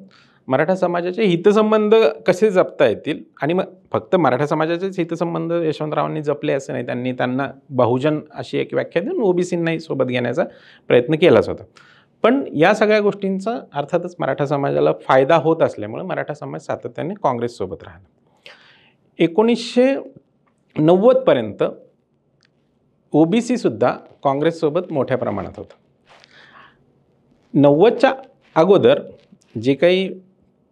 मराठा समाजाचे हितसंबंध कसे जपता येतील, आणि मग फक्त मराठा समाजाचेच हितसंबंध यशवंतरावांनी जपले असं नाही, त्यांनी त्यांना बहुजन अशी एक व्याख्या देऊन OBCंनाही सोबत घेण्याचा प्रयत्न केलाच होता. पण या सगळ्या गोष्टींचा अर्थातच मराठा समाजाला फायदा होत असल्यामुळे मराठा समाज सातत्याने काँग्रेससोबत राहिला. 1990 पर्यंत OBC सुद्धा काँग्रेससोबत मोठ्या प्रमाणात होतं. 90च्या अगोदर जे काही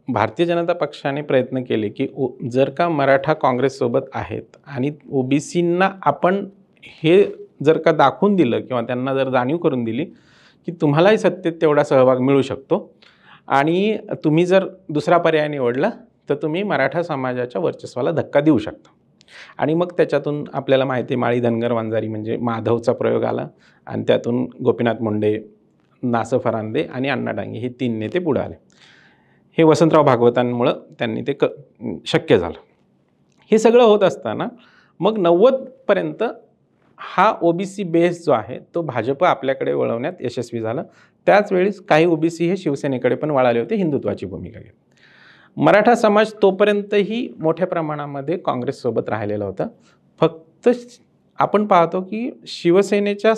भारतीय जनता पक्षाने प्रयत्न केले की जर का मराठा काँग्रेससोबत आहेत आणि OBCंना आपण हे जर का दाखवून दिलं किंवा त्यांना जर जाणीव करून दिली की तुम्हालाही सत्तेत तेवढा सहभाग मिळू शकतो आणि तुम्ही जर दुसरा पर्याय निवडला तर तुम्ही मराठा समाजाच्या वर्चस्वाला धक्का देऊ शकता. आणि मग त्याच्यातून आपल्याला माहिती आहे माळी धनगर वंजारी म्हणजे माधवचा प्रयोग आला आणि त्यातून गोपीनाथ मुंडे, नासं फरांदे आणि अण्णा डांगे हे 3 नेते पुढे आले. हे वसंतराव भागवतांमुळं त्यांनी ते शक्य झालं. हे सगळं होत असताना मग 90 पर्यंत हा OBC बेस जो आहे तो भाजप आपल्याकडे वळवण्यात यशस्वी झाला. त्याच वेळेस काही OBC हे शिवसेनेकडे पण वळाले होते, हिंदुत्वाची भूमिका घेत. मराठा समाज तोपर्यंतही मोठ्या प्रमाणामध्ये काँग्रेससोबत राहिलेला होता. फक्त आपण पाहतो की शिवसेनेच्या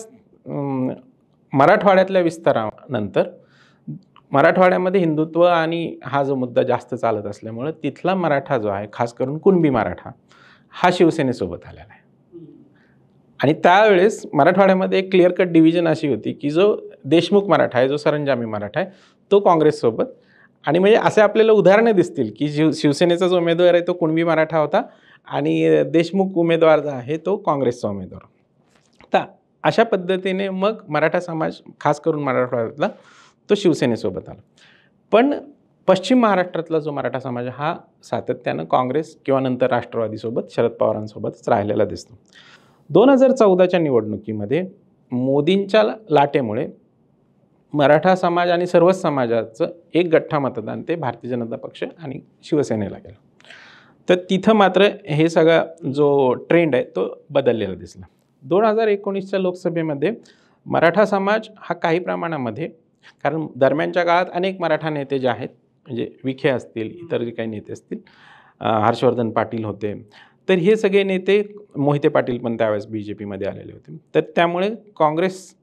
मराठवाड्यातल्या विस्तारानंतर मराठवाड्यामध्ये हिंदुत्व आणि हा जो मुद्दा जास्त चालत असल्यामुळे तिथला मराठा जो आहे, खास करून कुणबी मराठा, हा शिवसेनेसोबत आलेला आहे. आणि त्यावेळेस मराठवाड्यामध्ये एक क्लिअर कट डिव्हिजन अशी होती की जो देशमुख मराठा आहे, जो सरंजामी मराठा आहे, तो काँग्रेससोबत. आणि म्हणजे असे आपल्याला उदाहरणं दिसतील की शिवसेनेचा जो उमेदवार आहे तो कुणबी मराठा होता आणि देशमुख उमेदवार जो आहे तो काँग्रेसचा उमेदवार. तर अशा पद्धतीने मग मराठा समाज, खास करून मराठवाड्यातला, तो शिवसेनेसोबत आला. पण पश्चिम महाराष्ट्रातला जो मराठा समाज हा सातत्यानं काँग्रेस किंवा नंतर राष्ट्रवादीसोबत, शरद पवारांसोबतच राहिलेला दिसतो. 2014च्या निवडणुकीमध्ये मोदींच्या लाटेमुळे मराठा समाज आणि सर्वच समाजाचं एक गठ्ठा मतदान ते भारतीय जनता पक्ष आणि शिवसेनेला गेलं. तर तिथं मात्र हे सगळा जो ट्रेंड आहे तो बदललेला दिसला. 2019च्या लोकसभेमध्ये मराठा समाज हा काही प्रमाणामध्ये, कारण दरम्यानच्या काळात अनेक मराठा नेते जे आहेत, म्हणजे विखे असतील, इतर जे काही नेते असतील, हर्षवर्धन पाटील होते, तर हे सगळे नेते, मोहिते पाटील पण त्यावेळेस BJPमध्ये आलेले होते. तर त्यामुळे काँग्रेस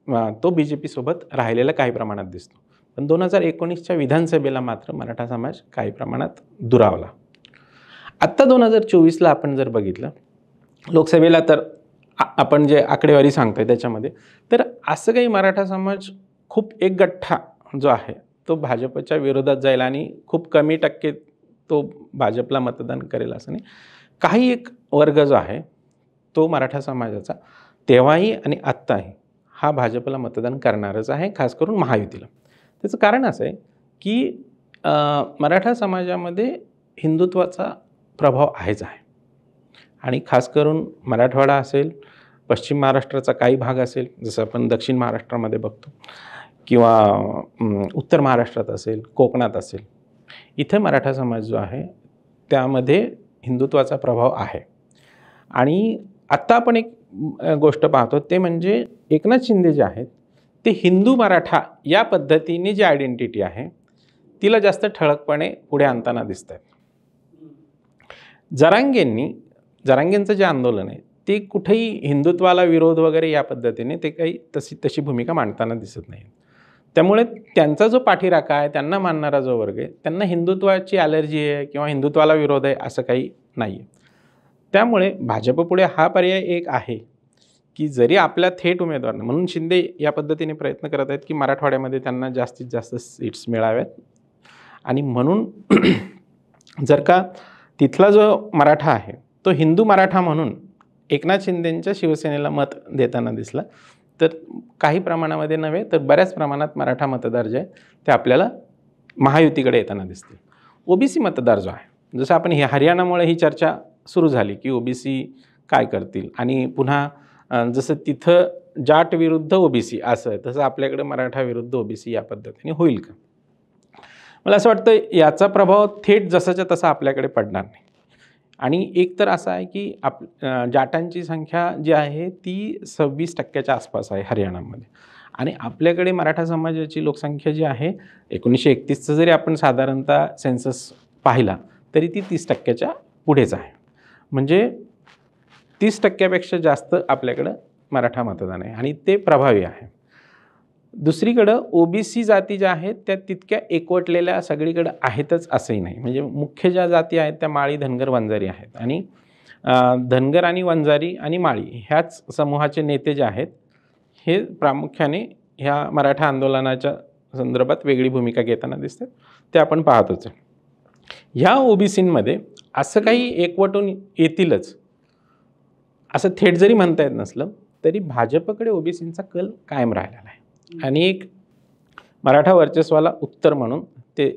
तो BJPसोबत राहिलेला काही प्रमाणात दिसतो. पण 2019च्या विधानसभेला मात्र मराठा समाज काही प्रमाणात दुरावला. आत्ता 2024ला आपण जर बघितलं लोकसभेला, तर आपण जे आकडेवारी सांगतोय त्याच्यामध्ये, तर असं काही मराठा समाज खूप एक गठ्ठा जो आहे तो भाजपच्या विरोधात जाईल आणि खूप कमी टक्के तो भाजपला मतदान करेल असं नाही. काही एक वर्ग जो आहे तो मराठा समाजाचा तेव्हाही आणि आत्ताही हा भाजपला मतदान करणारच आहे, खास करून महायुतीला. त्याचं कारण असं आहे की मराठा समाजामध्ये हिंदुत्वाचा प्रभाव आहेच आहे. आणि खास करून मराठवाडा असेल, पश्चिम महाराष्ट्राचा काही भाग असेल, जसं आपण दक्षिण महाराष्ट्रामध्ये बघतो, किंवा उत्तर महाराष्ट्रात असेल, कोकणात असेल, इथे मराठा समाज जो आहे त्यामध्ये हिंदुत्वाचा प्रभाव आहे. आणि आत्ता आपण एक गोष्ट पाहतो ते म्हणजे एकनाथ शिंदे जे आहेत ते हिंदू मराठा या पद्धतीने जी आयडेंटिटी आहे तिला जास्त ठळकपणे पुढे आणताना दिसत आहेत. जरांगेंचं जे आंदोलन आहे ते कुठेही हिंदुत्वाला विरोध वगैरे या पद्धतीने ते काही तशी भूमिका मांडताना दिसत नाही. त्यामुळे त्यांचा जो पाठीराखा आहे, त्यांना मानणारा जो वर्ग आहे, त्यांना हिंदुत्वाची ॲलर्जी आहे किंवा हिंदुत्वाला विरोध आहे असं काही नाही आहे. त्यामुळे भाजपपुढे हा पर्याय एक आहे की जरी आपल्या थेट उमेदवार, म्हणून शिंदे या पद्धतीने प्रयत्न करत आहेत की मराठवाड्यामध्ये त्यांना जास्तीत जास्त सीट्स मिळाव्यात. आणि म्हणून जर का तिथला जो मराठा आहे तो हिंदू मराठा म्हणून एकनाथ शिंदेंच्या शिवसेनेला मत देताना दिसला, तर काही प्रमाणामध्ये नव्हे तर बऱ्याच प्रमाणात मराठा मतदार जे आहेत ते आपल्याला महायुतीकडे येताना दिसतील. OBC मतदार जो आहे, जसं आपण हरियाणामुळे ही चर्चा सुरू झाली की OBC काय करतील, आणि पुन्हा जसं तिथं जाट विरुद्ध OBC असं आहे, तसं आपल्याकडे मराठा विरुद्ध OBC या पद्धतीने होईल का? मला असं वाटतं याचा प्रभाव थेट जसाच्या तसा आपल्याकडे पडणार नाही. आणि एक तर असं आहे की जाटांची संख्या जी आहे ती 26% आसपास आहे हरियाणामध्ये, आणि आपल्याकडे मराठा समाजाची लोकसंख्या जी आहे 1931चं जरी आपण साधारणतः सेन्सस पाहिला तरी ती 30% पुढेच आहे. म्हणजे 30% जास्त आपल्याकडं मराठा मतदान आहे आणि ते प्रभावी आहे. दुसरीकडं OBC जाती ज्या आहेत त्या तितक्या एकवटलेल्या सगळीकडं आहेतच असंही नाही. म्हणजे मुख्य ज्या जाती आहेत त्या माळी, धनगर, वंजारी आहेत. आणि धनगर आणि वंजारी आणि माळी ह्याच समूहाचे नेते जे आहेत हे प्रामुख्याने ह्या मराठा आंदोलनाच्या संदर्भात वेगळी भूमिका घेताना दिसतात, ते आपण पाहतोच आहे. ह्या OBCमध्ये असं काही एकवटून येतीलच असं थेट जरी म्हणता येत नसलं तरी भाजपकडे OBCंचा कल कायम राहिलेला आहे आणि एक मराठा वर्चस्वाला उत्तर म्हणून ते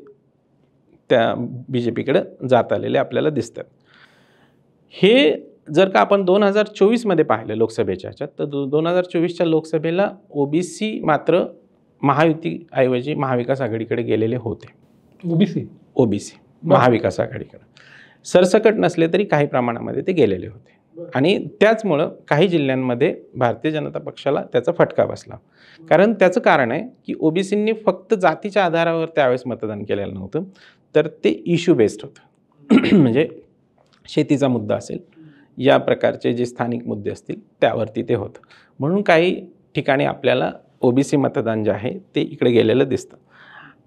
त्या BJPकडे जात आलेले आपल्याला दिसतात. हे जर का आपण 2024मध्ये पाहिलं लोकसभेच्या ह्याच्यात, तर 2024च्या लोकसभेला OBC मात्र महायुतीऐवजी महाविकास आघाडीकडे गेलेले होते. OBC महाविकास आघाडीकडे सरसकट नसले तरी काही प्रमाणामध्ये ते गेलेले होते. आणि त्याचमुळं काही जिल्ह्यांमध्ये भारतीय जनता पक्षाला त्याचा फटका बसला. त्याचं कारण आहे की OBCंनी फक्त जातीच्या आधारावर त्यावेळेस मतदान केलेलं नव्हतं, तर ते इश्यू बेस्ड होतं. म्हणजे शेतीचा मुद्दा असेल, या प्रकारचे जे स्थानिक मुद्दे असतील त्यावरती ते होतं. म्हणून काही ठिकाणी आपल्याला OBC मतदान जे आहे ते इकडे गेलेलं दिसतं.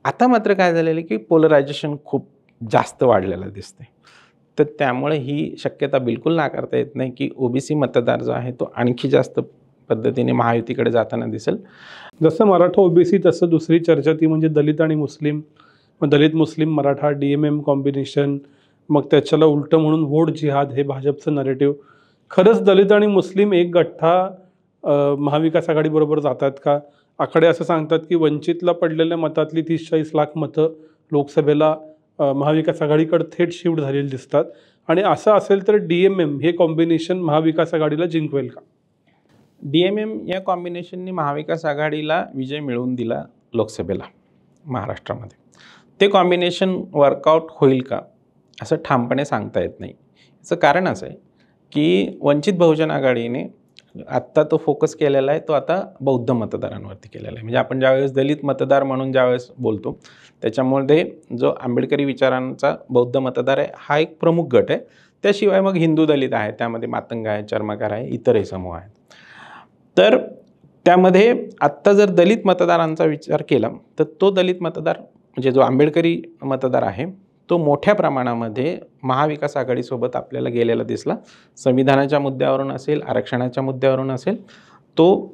आता मात्र काय झालेलं की पोलरायझेशन खूप जास्त वाढलेलं दिसतंय. तर त्यामुळे ही शक्यता बिलकुल नाकारता येत नाही की ओबीसी मतदार जो आहे तो आणखी जास्त पद्धतीने महायुतीकडे जाताना दिसेल. जसं मराठा ओबीसी तसं दुसरी चर्चा ती म्हणजे दलित आणि मुस्लिम, मग दलित मुस्लिम मराठा DMM कॉम्बिनेशन, मग त्याच्याला उलटं म्हणून वोट जिहाद हे भाजपचं नरेटिव्ह. खरंच दलित आणि मुस्लिम एक गठ्ठा महाविकास आघाडीबरोबर जातात का? आकडे असं सांगतात की वंचितला पडलेल्या मतातली 30-40 लाख मतं लोकसभेला महाविकास आघाडीकडे थेट शिफ्ट झालेली दिसतात. आणि असं असेल तर DMM हे कॉम्बिनेशन महाविकास आघाडीला जिंकवेल का? DMM या कॉम्बिनेशननी महाविकास आघाडीला विजय मिळवून दिला लोकसभेला महाराष्ट्रामध्ये. ते कॉम्बिनेशन वर्कआउट होईल का असं ठामपणे सांगता येत नाही. याचं कारण असं आहे की वंचित बहुजन आघाडीने आत्ता तो फोकस केलेला आहे तो आता बौद्ध मतदारांवरती केलेला आहे. म्हणजे आपण ज्यावेळेस दलित मतदार म्हणून ज्यावेळेस बोलतो त्याच्यामध्ये जो आंबेडकरी विचारांचा बौद्ध मतदार आहे हा एक प्रमुख गट आहे. त्याशिवाय मग हिंदू दलित आहे, त्यामध्ये मातंग आहे, चर्मकार आहे, इतरही समूह आहेत. तर त्यामध्ये आत्ता जर दलित मतदारांचा विचार केला तर तो दलित मतदार म्हणजे जो आंबेडकरी मतदार आहे तो मोठ्या प्रमाणामध्ये महाविकास आघाडीसोबत आपल्याला गेलेला दिसला. संविधानाच्या मुद्द्यावरून असेल, आरक्षणाच्या मुद्द्यावरून असेल, तो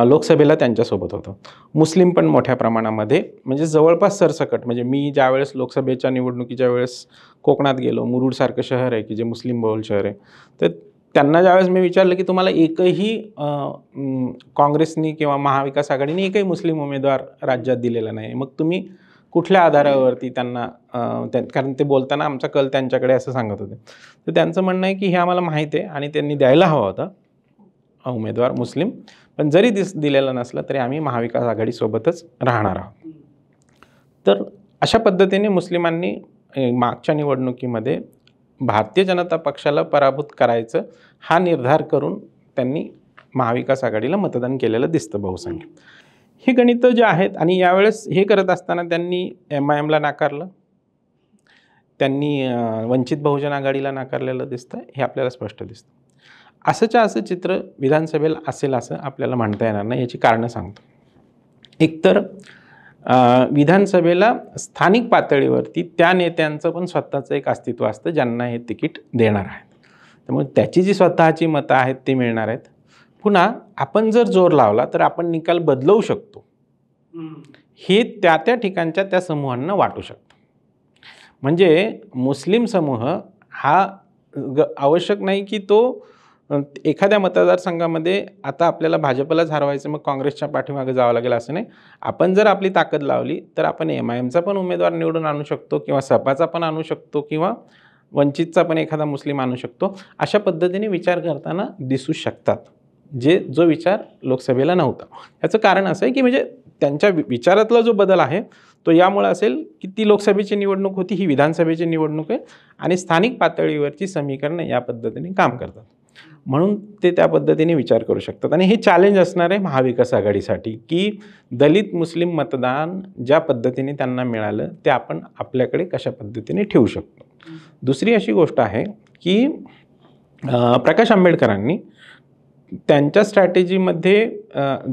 लोकसभेला त्यांच्यासोबत होतो. मुस्लिम पण मोठ्या प्रमाणामध्ये म्हणजे जवळपास सरसकट. म्हणजे मी ज्यावेळेस लोकसभेच्या निवडणुकीच्या वेळेस कोकणात गेलो, मुरुडसारखं शहर आहे की जे मुस्लिम बहुल शहर आहे, तर त्यांना ज्यावेळेस मी विचारलं की तुम्हाला एकही काँग्रेसनी किंवा महाविकास आघाडीने एकही मुस्लिम उमेदवार राज्यात दिलेला नाही, मग तुम्ही कुठल्या आधारावरती त्यांना कारण ते बोलताना आमचा कल त्यांच्याकडे असं सांगत होते. तर त्यांचं म्हणणं आहे की हे आम्हाला माहीत आहे आणि त्यांनी द्यायला हवा होता उमेदवार मुस्लिम, पण जरी दिलेला नसला तरी आम्ही महाविकास आघाडीसोबतच राहणार आहोत. तर अशा पद्धतीने मुस्लिमांनी मागच्या निवडणुकीमध्ये भारतीय जनता पक्षाला पराभूत करायचं हा निर्धार करून त्यांनी महाविकास आघाडीला मतदान केलेलं दिसतं बहुसंख्य. हे गणितं जे आहेत आणि यावेळेस हे करत असताना त्यांनी MIMला नाकारलं, त्यांनी वंचित बहुजन आघाडीला नाकारलेलं दिसतं, हे आपल्याला स्पष्ट दिसतं. असंच्या असं चित्र विधानसभेला असेल असं आपल्याला म्हणता येणार नाही. याची कारणं सांगतो. एकतर विधानसभेला स्थानिक पातळीवरती त्या नेत्यांचं पण स्वतःचं एक अस्तित्व असतं ज्यांना हे तिकीट देणार आहेत. त्यामुळे त्याची जी स्वतःची मतं आहेत ते मिळणार आहेत. पुन्हा आपण जर जोर लावला तर आपण निकाल बदलवू शकतो, हे त्या त्या ठिकाणच्या त्या समूहांना वाटू शकतं. म्हणजे मुस्लिम समूह हा आवश्यक नाही की तो एखाद्या मतदारसंघामध्ये आता आपल्याला भाजपलाच हरवायचं मग काँग्रेसच्या पाठीमागे जावं लागेल असं नाही. आपण जर आपली ताकद लावली तर आपण MIMचा पण उमेदवार निवडून आणू शकतो किंवा सपाचा पण आणू शकतो किंवा वंचितचा पण एखादा मुस्लिम आणू शकतो. अशा पद्धतीने विचार करताना दिसू शकतात, जो विचार लोकसभेला नव्हता. याचं कारण असं आहे की म्हणजे त्यांच्या विचारातला जो बदल आहे तो यामुळे असेल की ती लोकसभेची निवडणूक होती, ही विधानसभेची निवडणूक आहे आणि स्थानिक पातळीवरची समीकरणं या पद्धतीने काम करतात, म्हणून ते त्या पद्धतीने विचार करू शकतात. आणि हे चॅलेंज असणार आहे महाविकास आघाडीसाठी की दलित मुस्लिम मतदान ज्या पद्धतीने त्यांना मिळालं ते आपण आपल्याकडे कशा पद्धतीने ठेवू शकतो. दुसरी अशी गोष्ट आहे की प्रकाश आंबेडकरांनी त्यांच्या स्ट्रॅटेजीमध्ये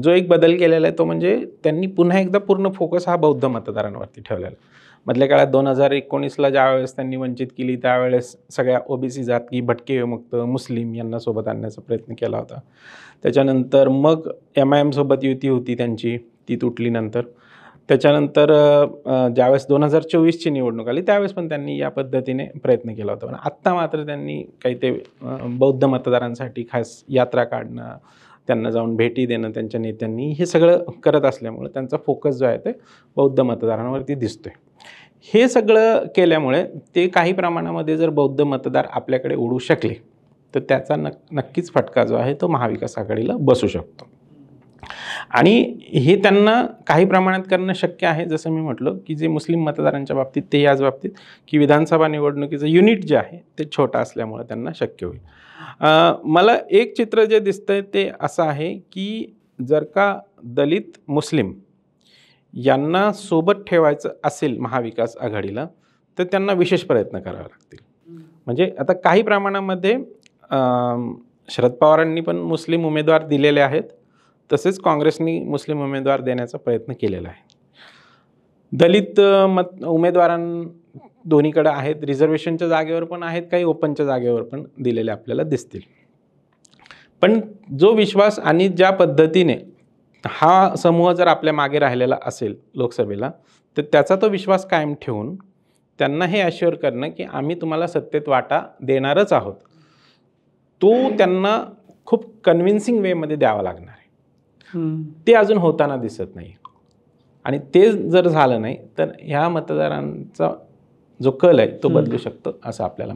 जो एक बदल केलेला आहे तो म्हणजे त्यांनी पुन्हा एकदा पूर्ण फोकस हा बौद्ध मतदारांवरती ठेवलेला. मधल्या काळात 2019ला ज्यावेळेस त्यांनी वंचित केली त्यावेळेस सगळ्या OBC जाती, भटके विमुक्त, मुस्लिम यांना सोबत आणण्याचा प्रयत्न केला होता. त्याच्यानंतर मग MIM सोबत युती होती त्यांची, ती तुटली नंतर. त्याच्यानंतर ज्यावेळेस 2024ची निवडणूक आली त्यावेळेस पण त्यांनी या पद्धतीने प्रयत्न केला होता. पण आत्ता मात्र त्यांनी काही ते बौद्ध मतदारांसाठी खास यात्रा काढणं, त्यांना जाऊन भेटी देणं त्यांच्या नेत्यांनी, हे सगळं करत असल्यामुळे त्यांचा फोकस जो आहे ते बौद्ध मतदारांवरती दिसतोय. हे सगळं केल्यामुळे ते काही प्रमाणामध्ये जर बौद्ध मतदार आपल्याकडे ओढू शकले तर त्याचा नक्कीच फटका जो आहे तो महाविकास आघाडीला बसू शकतो. आणि हे त्यांना काही प्रमाणात करणं शक्य आहे. जसं मी म्हटलं की जे मुस्लिम मतदारांच्या बाबतीत ते याच बाबतीत की विधानसभा निवडणुकीचं युनिट जे आहे ते छोटं असल्यामुळे त्यांना शक्य होईल. मला एक चित्र जे दिसतंय ते असं आहे की जर का दलित मुस्लिम यांना सोबत ठेवायचं असेल महाविकास आघाडीला तर त्यांना विशेष प्रयत्न करावे लागतील. म्हणजे आता काही प्रमाणामध्ये शरद पवारांनी पण मुस्लिम उमेदवार दिलेले आहेत, तसेच काँग्रेसनी मुस्लिम उमेदवार देण्याचा प्रयत्न केलेला आहे. दलित उमेदवारां दोन्हीकडे आहेत, रिझर्वेशनच्या जागेवर पण आहेत, काही ओपनच्या जागेवर पण दिलेले आपल्याला दिसतील. पण जो विश्वास आणि ज्या पद्धतीने हा समूह जर आपल्या मागे राहिलेला असेल लोकसभेला, तर त्याचा तो विश्वास कायम ठेवून त्यांना हे अश्युअर करणं की आम्ही तुम्हाला सत्तेत वाटा देणारच आहोत, तो त्यांना खूप कन्व्हिन्सिंग वेमध्ये द्यावा लागणार आहे. ते अजून होताना दिसत नाही. आणि ते जर झालं नाही तर ह्या मतदारांचा जो कल आहे तो बदलू शकतो असं आपल्याला